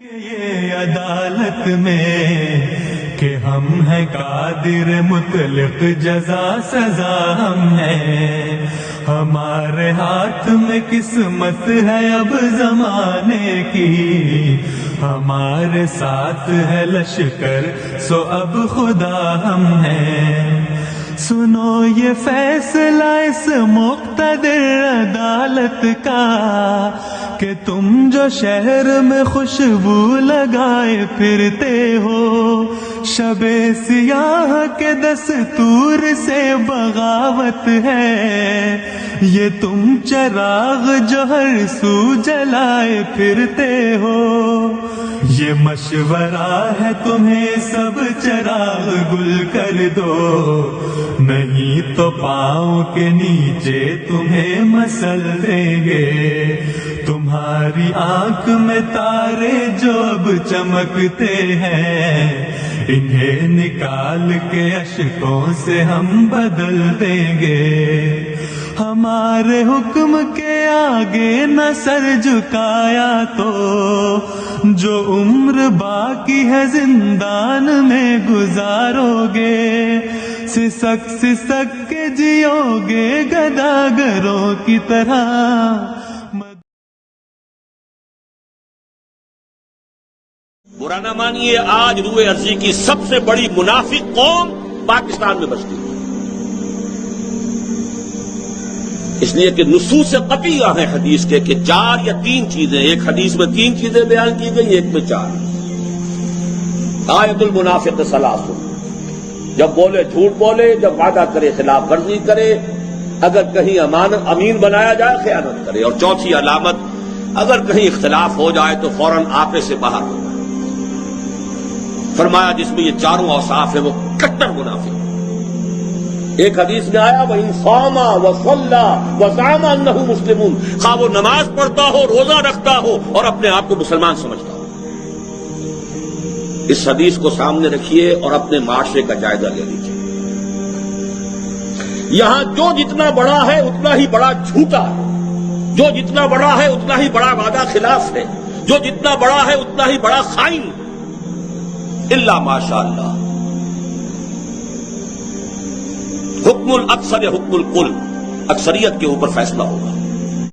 یہ عدالت میں کہ ہم ہیں قادر مطلق، جزا سزا ہم ہیں، ہمارے ہاتھ میں قسمت ہے اب زمانے کی، ہمارے ساتھ ہے لشکر سو اب خدا ہم ہیں۔ سنو یہ فیصلہ اس مقتدر عدالت کا کہ تم جو شہر میں خوشبو لگائے پھرتے ہو، شب سیاہ کے دستور سے بغاوت ہے، یہ تم چراغ جو ہر سو جلائے پھرتے ہو، یہ مشورہ ہے تمہیں سب چراغ گل کر دو، نہیں تو پاؤں کے نیچے تمہیں مسل دیں گے، تمہاری آنکھ میں تارے جو اب چمکتے ہیں، انہیں نکال کے اشکوں سے ہم بدل دیں گے، ہمارے حکم کے آگے نہ سر جھکایا تو جو عمر باقی ہے زندان میں گزارو گے، سسک سسک کے جیو گے گداگروں کی طرح۔ برا نہ مانیے، آج روئے ارضی کی سب سے بڑی منافق قوم پاکستان میں بستی ہے، اس لیے کہ نصوص قطعیہ ہیں حدیث کے کہ 4 یا 3 چیزیں، ایک حدیث میں 3 چیزیں بیان کی گئی، ایک میں 4۔ آیت المنافق ثلاث، جب بولے جھوٹ بولے، جب وعدہ کرے خلاف ورزی کرے، اگر کہیں امین بنایا جائے خیانت کرے، اور چوتھی علامت اگر کہیں اختلاف ہو جائے تو فوراً آپے سے باہر ہو جائے۔ فرمایا جس میں یہ 4 اوصاف ہیں وہ کٹر منافق۔ ایک حدیث میں آیا وَإِنْ صَامَ وَصَلَّى وَزَعَمَ أَنَّهُ مُسْلِمٌ، خواہ وہ نماز پڑھتا ہو، روزہ رکھتا ہو اور اپنے آپ کو مسلمان سمجھتا ہو۔ اس حدیث کو سامنے رکھیے اور اپنے معاشرے کا جائزہ لے لیجیے، یہاں جو جتنا بڑا ہے اتنا ہی بڑا جھوٹا ہے، جو جتنا بڑا ہے اتنا ہی بڑا وعدہ خلاف ہے، جو جتنا بڑا ہے اتنا ہی بڑا خائن، الا ماشاء اللہ۔ حکم الاکثر یا حکم الکل، اکثریت کے اوپر فیصلہ ہوگا۔